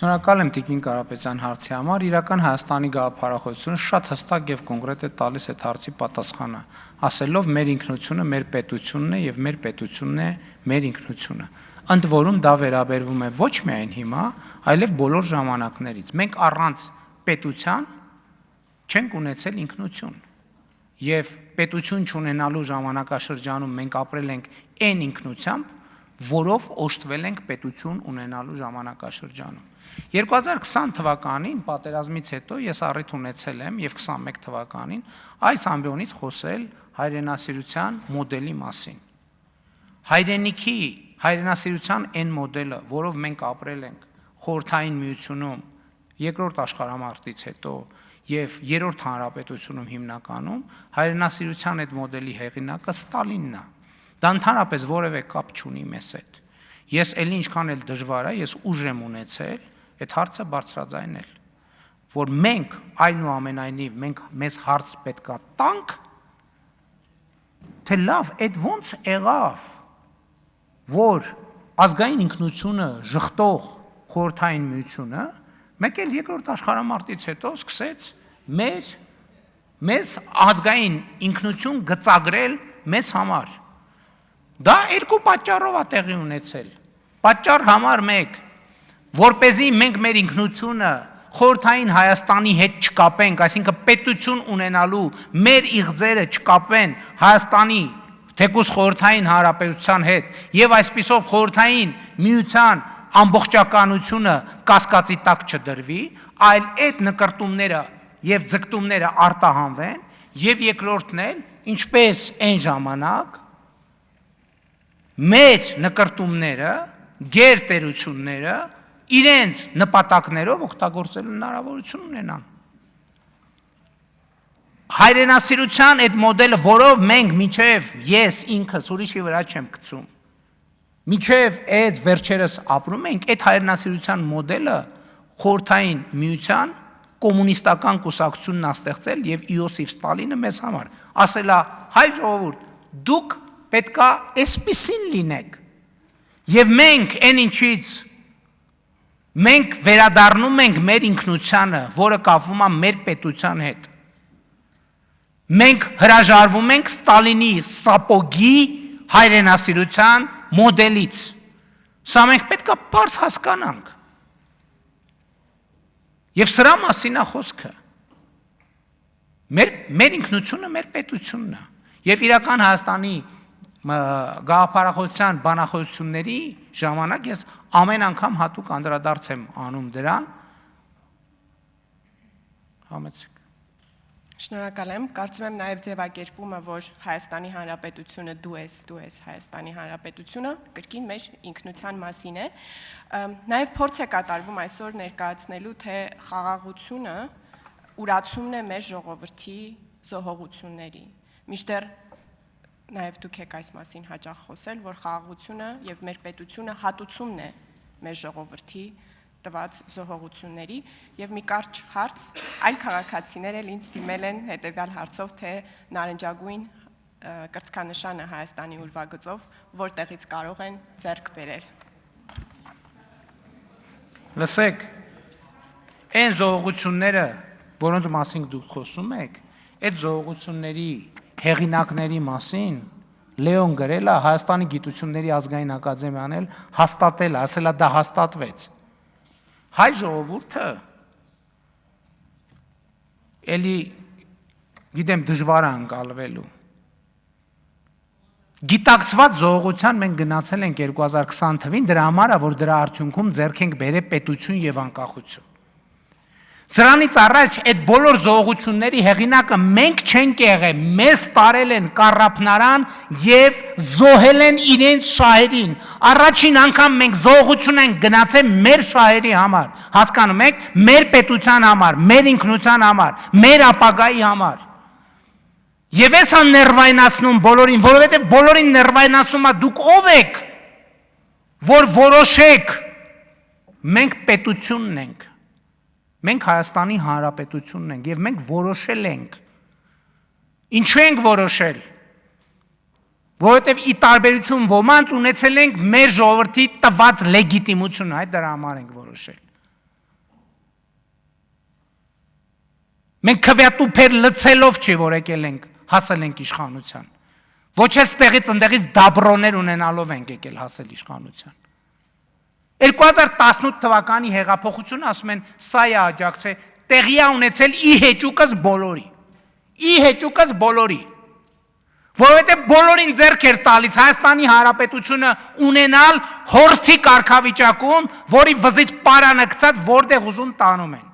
Շնորհակալ եմ Տիկին Կարապետյան հարցի համար, իրական Հայաստանի գաղափարախոսությունը շատ հստակ եւ կոնկրետ է տալիս այդ հարցի պատասխանը, ասելով մեր ինքնությունը մեր պետությունն է եւ մեր պետությունն է մեր ինքնությունը։ Ընդ որում դա վերաբերվում է ոչ միայն հիմա, այլև բոլոր ժամանակներից։ Մենք առանց պետության չենք ունեցել ինքնություն։ Եվ պետություն չունենալու ժամանակաշրջանում մենք ապրել ենք այն ինքնությամբ, որով օժտվել ենք պետություն ունենալու ժամանակաշրջանում։ 2020 թվականին պատերազմից հետո ես առիթ ունեցել եմ եւ 21 թվականին այս ամբիոնից խոսել հայրենասիրության մոդելի մասին։ Հայրենիքի հայրենասիրության այն մոդելը, որով մենք ապրել ենք Խորհրդային Միությունում երկրորդ աշխարհամարտից հետո եւ երրորդ հանրապետությունում հիմնականում, հայրենասիրության այդ մոդելի հեղինակը Ստալինն է։ Դա ընդհանրապես որևէ կապ չունի մեզ հետ։ Ես ելի ինչքան էլ դժվար է, ես ուժ եմ ունեցել այդ հարցը բարձրաձայնել, որ մենք այնուամենայնիվ մենք մեզ հարց պետքա տանք, թե լավ, այդ ոնց եղավ, որ ազգային ինքնությունը ժխտող Խորհրդային Միությունը մեկ էլ երկրորդ աշխարհամարտից հետո սկսեց մեզ ազգային ինքնություն գծագրել մեզ համար։ Դա երկու պատճառով է տեղի ունեցել։ Պատճառ համար 1, որպեսզի մենք մեր ինքնությունը Խորհրդային Հայաստանի հետ չկապենք, այսինքն պետություն ունենալու մեր իղձերը չկապեն Հայաստանի թեկուզ Խորհրդային Հանրապետության հետ եւ այսպիսով Խորհրդային Միության ամբողջականությունը կասկածի տակ չդրվի, այլ այդ նկարտումները եւ ձգտումները արտահանվեն եւ երկրորդն էլ, ինչպես այն ժամանակ մեր նկարտումները, գերտերությունները իրենց նպատակներով օգտագործելու հնարավորություն ունենան։ Հայրենասիրության այդ մոդելը, որով մենք միջև ես ինքս ուրիշի վրա չեմ գցում, միջև այդ վերջերս ապրում ենք, այդ հայրենասիրության մոդելը Խորհրդային Միության կոմունիստական կուսակցությունն է ստեղծել եւ Իոսիֆ Ստալինը մեզ համար ասելա հայ ժողովուրդ, դուք պետքա այսպիսին լինեք եւ մենք այն ինչից մենք վերադառնում ենք մեր ինքնությանը, որը կապվում է մեր պետության հետ։ Մենք հրաժարվում ենք Ստալինի սապոգի հայրենասիրության մոդելից։ Սա մենք պետքա բարձ հասկանանք։ Եվ սրա մասին է խոսքը։ Մեր ինքնությունը մեր պետությունն է։ Եվ իրական Հայաստանի գաղափարախոսության բանախոսությունների ժամանակ ես ամեն անգամ հատուկ անդրադարձ եմ անում դրան։ Համեցեք։ Շնորհակալ եմ, կարծում եմ նաև ձևակերպումը, որ Հայաստանի Հանրապետությունը դու ես Հայաստանի Հանրապետությունը, կրկին մեր ինքնության մասին է։ Նաև փորձ է կատարվում այսօր ներկայացնելու, թե խաղաղությունը ուրացումն է մեր ժողովրդի զոհողությունների։ Մինչդեռ նաև դուք եք այս մասին հաճախ խոսել, որ խաղաղությունը եւ մեր պետությունը հատուցումն է մեր ժողովրդի տված զոհողությունների եւ մի կարճ հարց այլ քաղաքացիներ էլ ինձ դիմել են հետեւյալ հարցով, թե նարնջագույն կրծքանշանը Հայաստանի ուրվագծով որտեղից կարող են ձեռք բերել։ Լսեք, այն զոհողությունները, որոնց մասին դուք խոսում եք, այդ զոհողությունների հեղինակների մասին Լեոն գրել է Հայաստանի գիտությունների ազգային ակադեմիան էլ հաստատել, ասել է դա հաստատվեց։ Հայ ժողովուրդը էլի գիտեմ դժվար է անցալվելու։ Գիտակցված զոհողության մենք գնացել ենք 2020 թվին, դրա համար է, որ դրա արդյունքում ձեռք ենք բերել պետություն եւ անկախություն։ Սրանից առաջ այդ բոլոր զոհողությունների հեղինակը մենք չենք եղել, մեզ տարել են կառափնարան եւ զոհել են իրենց շահերին։ Առաջին անգամ մենք զոհողություն ենք գնացել մեր շահերի համար, հասկանում եք, մեր պետության համար, մեր ինքնության համար, մեր ապագայի համար։ Եվ էսա ներվայնացնում բոլորին, որովհետեւ բոլորին ներվայնացնում է դուք ով եք, որ որոշեք։ Մենք պետությունն ենք։ Մենք Հայաստանի Հանրապետությունն ենք եւ մենք որոշել ենք։ Ինչու ենք որոշել։ Որովհետեւ ի տարբերություն ոմանց ունեցել ենք մեր ժողովրդի տված լեգիտիմությունը, այդ դրա համար ենք որոշել։ Մենք քվեատուփեր լցելով չի, որ եկել ենք, հասել ենք իշխանության։ Ոչ էլ ստեղից ընդեղից դաբրոներ ունենալով ենք եկել հասել իշխանության։ 2018 թվականի հեղափոխությունը ասում են, սա է աջակցել, տեղի է ունեցել ի հեճուկս բոլորի։ Ի հեճուկս բոլորի։ Որովհետև բոլորին ձեռք էր տալիս Հայաստանի Հանրապետությունը ունենալ հորթի կարգավիճակում, որի վզից պարանը գցած որտեղ ուզում տանում են։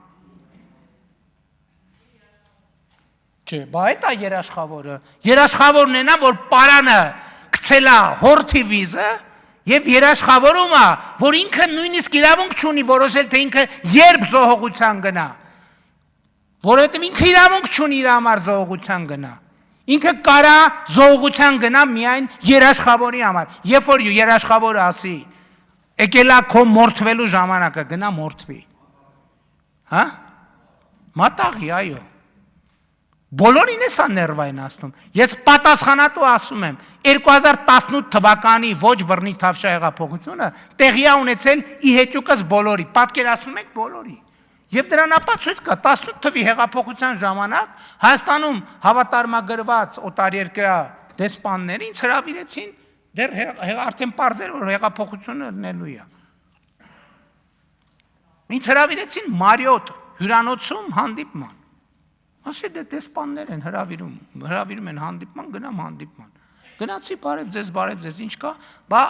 Չէ, բա այդ է երաշխավորը։ Երաշխավորն է նա, որ պարանը գցել է հորթի վիզը եւ երաշխավորում է, որ ինքը նույնիսկ իրավունք չունի որոշել, թե ինքը երբ զոհողության գնա։ Որովհետև ինքը իրավունք չունի իր համար զոհողության գնա։ Ինքը կարա զոհողության գնա միայն երաշխավորի համար։ Երբ որ երաշխավորը ասի, եկելա քո մորթվելու ժամանակը, գնա մորթվի։ Հա? Մատաղի, այո։ Բոլորին է սա ներվայնացնում։ Ես պատասխանատու ասում եմ, 2018 թվականի ոչ բռնի թավշա հեղափոխությունը տեղի է ունեցել ի հեճուկս բոլորի, պատկերացնում եք բոլորի։ Եվ դրան ապացույց կա 18 թվի հեղափոխության ժամանակ Հայաստանում հավատարմագրված օտարերկրյա դեսպանները ինձ հրավիրեցին, դեռ արդեն պարզ էր, որ հեղափոխությունը լինելու է։ Ինձ հրավիրեցին Մարիոտ հյուրանոցում հանդիպման։ Ասի դե դեսպաններ են հրավիրում են հանդիպման, գնամ հանդիպման։ Գնացի բարև ձեզ, ինչ կա, բա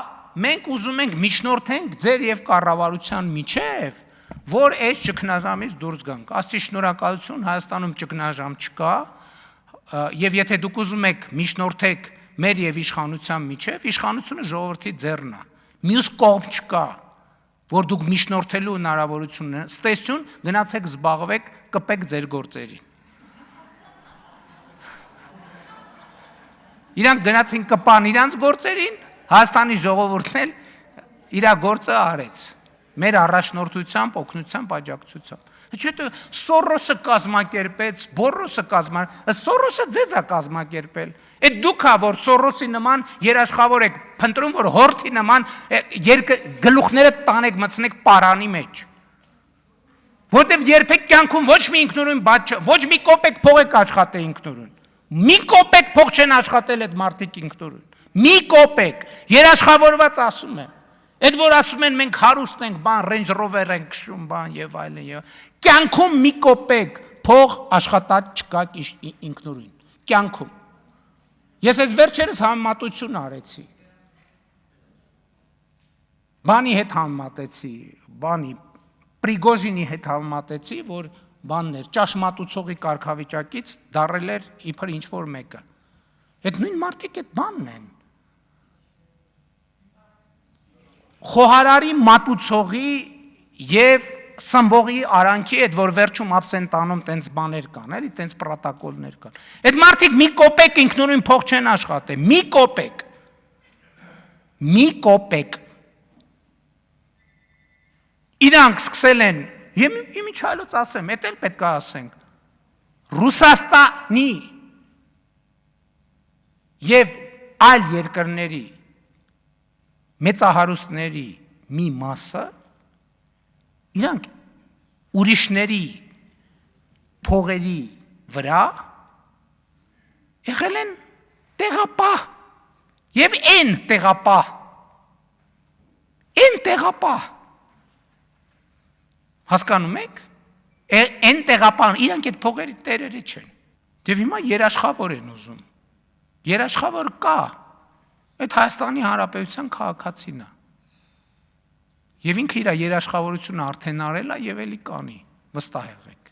մենք ուզում ենք միջնորդենք ձեր եւ կառավարության միջև, որ այս ճգնաժամից դուրս գանք։ Ասի շնորհակալություն, Հայաստանում ճգնաժամ չկա, եւ եթե դուք ուզում եք միջնորդեք մեր եւ իշխանության միջև, իշխանությունը ժողովրդի ձեռն է։ Մյուս կողմ չկա, որ դուք միջնորդելու հնարավորություն ունեն։ Ստեսություն, գնացեք զբաղվեք, կպեք ձեր գործերին։ Իրանք գնացին կպան իրանց գործերին, Հայաստանի ժողովուրդն էլ իր գործը արեց։ Մեր առաջնորդությամբ, օգնությամբ, աջակցությամբ։ Չէ՞ Սորոսը կազմակերպեց, Բորոսը Սորոսը ձեզ է կազմակերպել։ Այդ դուք ա որ Սորոսի նման երաշխավոր եք, փնտրում որ հորթի նման գլուխները տանեք մցնեք պարանի մեջ։ Որտեվ երբեք կյանքում ոչ մի ինքնուրույն բաց, ոչ մի կոպեկ փող եք աշխատել ինքնուրույն։ Մի կոպեկ փող չեն աշխատել այդ մարդիկ ինքնուրույն։ Մի կոպեկ, երաշխավորված ասում եմ։ Այդ որ ասում են մենք հարուստ ենք, բան Range Rover ենք քշում, բան եւ այլն։ Կյանքում մի կոպեկ փող աշխատած չկա ինքնուրույն։ Կյանքում։ Ես այս վերջերս համեմատություն արեցի։ Բանի հետ համեմատեցի, Պրիգոժինի հետ համեմատեցի, որ բաններ, ճաշմատուցողի կարգավիճակից դարել էր իբր ինչ-որ մեկը։ Այդ նույն մարդիկ այդ բանն են։ Խոհարարի մատուցողի և սնվողի արանքի այդ որ վերջում աբսենտանում տենց բաներ կան, էլի տենց պրոտոկոլներ կան։ Այդ մարդիկ մի կոպեկ ինքնուրույն փող չեն աշխատել, մի կոպեկ։ Իրանք սկսել են, իմիջ այլոց ասեմ, էդ էլ պետք է ասենք, Ռուսաստանի և այլ երկրների մեծահարուստների մի մասը իրանք ուրիշների փողերի վրա եղել են տեղապահ և են տեղապահ հասկանում եք, են տեղապահ, իրանք այդ փողերի տերերի չեն, և հիմա երաշխավոր են ուզում, երաշխավոր կա, այդ Հայաստանի Հանրապետության քաղաքացին է, և ինքը իր երաշխավորությունը արդեն արել է և էլի կանի, վստահ եղեք։